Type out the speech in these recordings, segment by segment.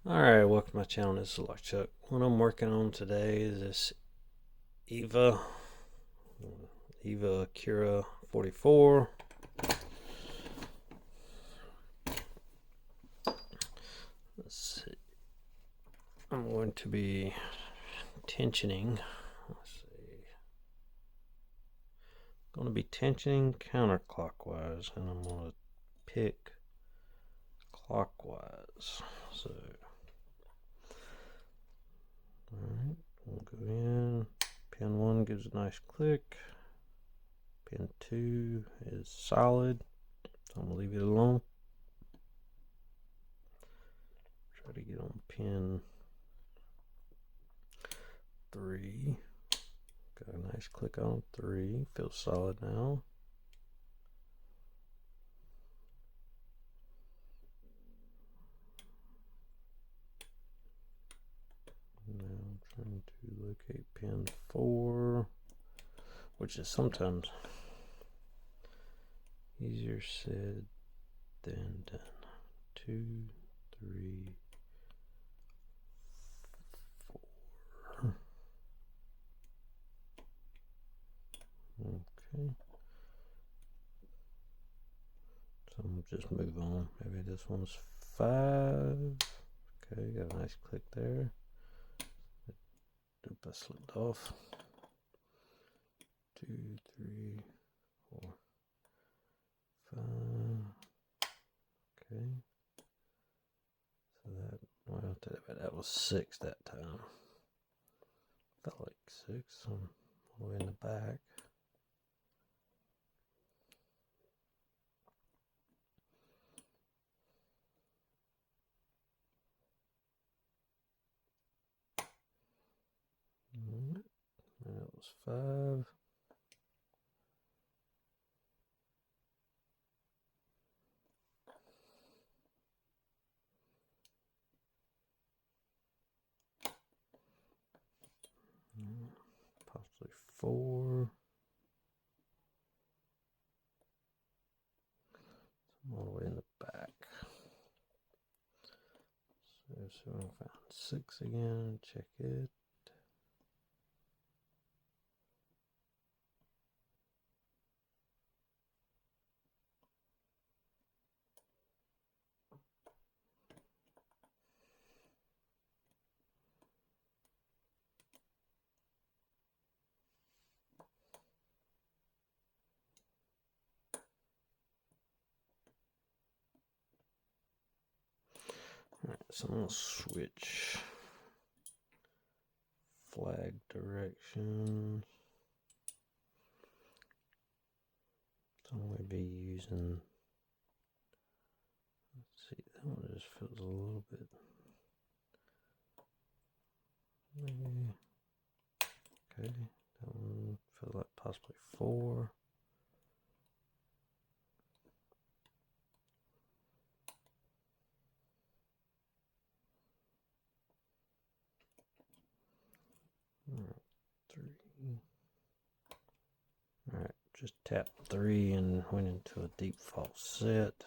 Alright, welcome to my channel. This is Lock Chuck. What I'm working on today is this Evva Akura 44. Let's see. I'm going to be tensioning. Let's see. I'm going to be tensioning counterclockwise, and I'm going to pick clockwise. So, alright, we'll go in. Pin 1 gives a nice click. Pin 2 is solid, so I'm going to leave it alone. Try to get on pin 3. Got a nice click on 3. Feels solid now. Now I'm trying to locate pin 4, which is sometimes easier said than done. 2, 3, 4. Okay. So I'm just move on. Maybe this one's 5. Okay, got a nice click there. Oop, I slipped off. 2, 3, 4, 5. Okay. So that, well, that was 6 that time. Felt like 6. I'm all the way in the back. And that was 5. Possibly 4. I'm all the way in the back. So I found 6 again. Check it. Alright, so I'm going to switch flag directions. So I'm going to be using, let's see, that one just feels a little bit, maybe, okay, that one feels like possibly 4. Alright, 3. Alright, just tapped 3 and went into a deep false set.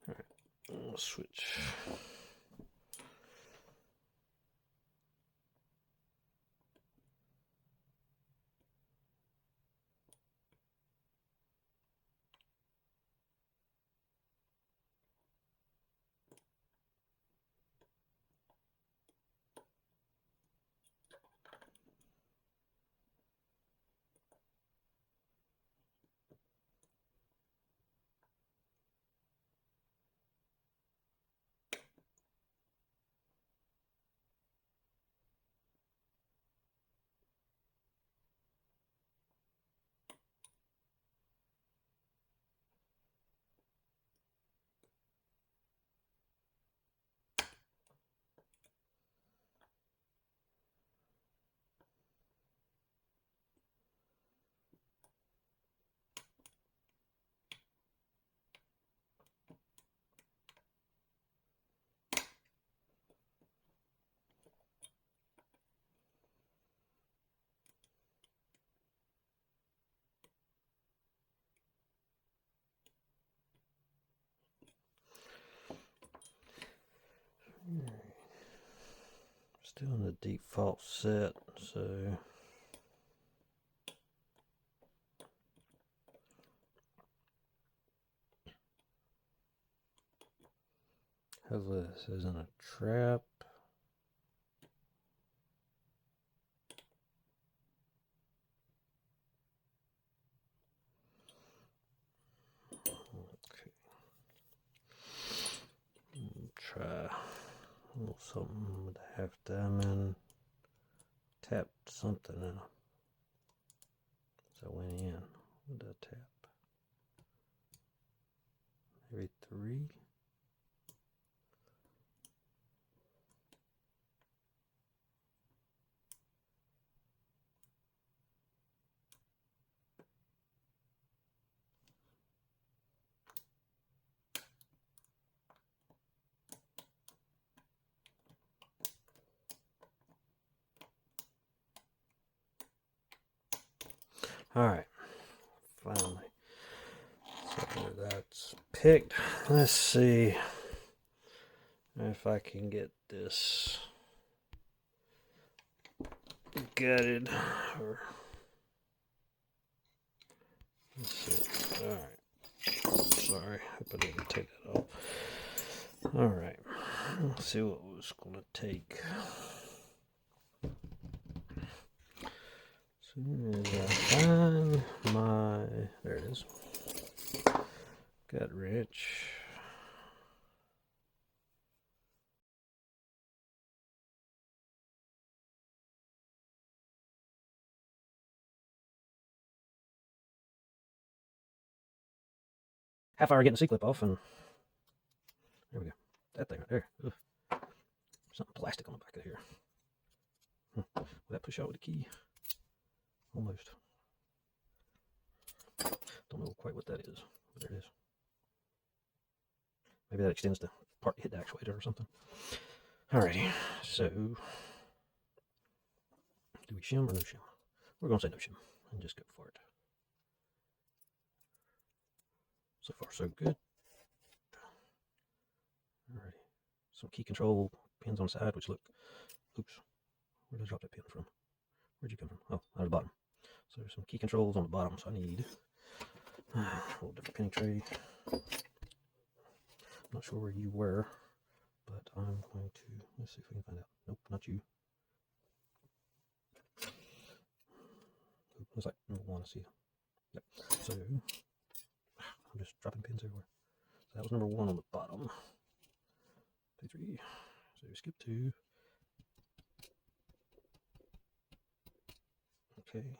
Alright, we'll switch. Still in the default set, so hopefully this isn't a trap. Okay. Try a little something with a half diamond. Tapped something in. So I went in with a tap. Maybe 3. Alright, finally. So that's picked. Let's see if I can get this gutted. Or, let's see. Alright. Sorry, hope I didn't take that off. Alright, let's see what it was going to take. As soon as I find my, there it is, gut wrench. Half hour getting the C-clip off, and there we go. That thing right there. Ugh. Something plastic on the back of here. Will that push out with the key? Almost. Don't know quite what that is, but there it is. Maybe that extends the part to hit the actuator or something. Alrighty, so do we shim or no shim? We're going to say no shim and just go for it. So far, so good. Alrighty, some key control pins on the side, which look, oops, where did I drop that pin from? Where'd you come from? Oh, out of the bottom. So there's some key controls on the bottom, so I need a little different pinning tray. I'm not sure where you were, but I'm going to, let's see if we can find out. Nope, not you. Looks like number 1, I see. Yep. So, I'm just dropping pins everywhere. So that was number 1 on the bottom. 2, 3. So skip 2. Okay.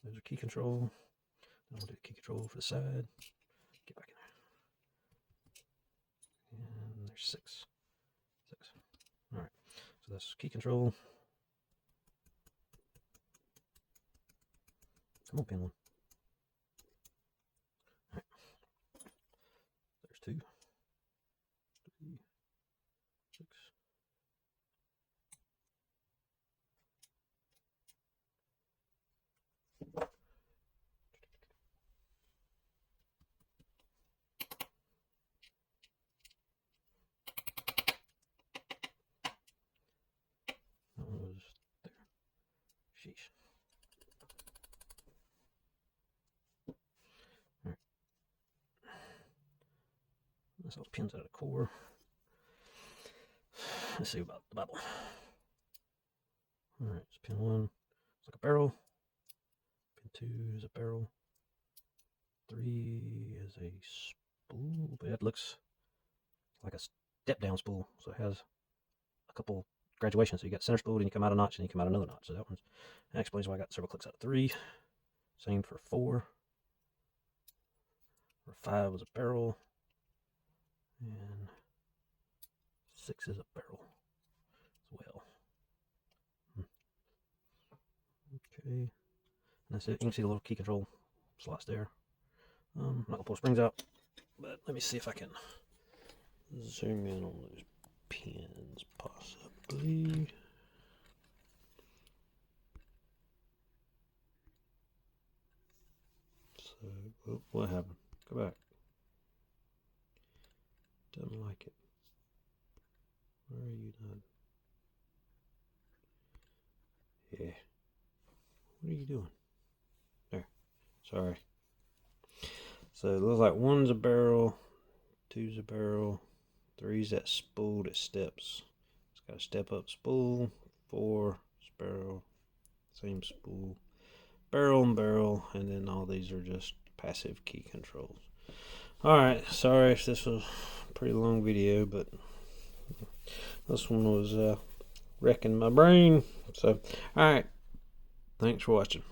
There's a key control. I'm going to do the key control for the side. Get back in there. And there's 6. Alright. So that's key control. Come on, pin 1. Alright. There's 2. 3. 6. That one was there. Sheesh. Alright. That's all the pins out of the core. Let's see about the Bible. Alright, so pin 1. It's like a barrel. Pin 2 is a barrel. 3 is a spool, but it looks like a step down spool. So it has a couple graduations. So you got center spool, and you come out a notch, and you come out another notch. So that explains why I got several clicks out of 3. Same for 4. Or 5 was a barrel. And 6 is a barrel as well. Okay. And that's it. You can see the little key control slots there. I'm not going to pull springs out, but let me see if I can zoom in on those pins, possibly. So, oh, what happened? Go back. Doesn't like it. Where are you done? What are you doing? There. Sorry. So it looks like 1's a barrel, 2's a barrel, 3's that spool that steps. It's got a step up spool, 4's barrel, same spool, barrel and barrel, and then all these are just passive key controls. Alright, sorry if this was a pretty long video, but this one was wrecking my brain. So, alright, thanks for watching.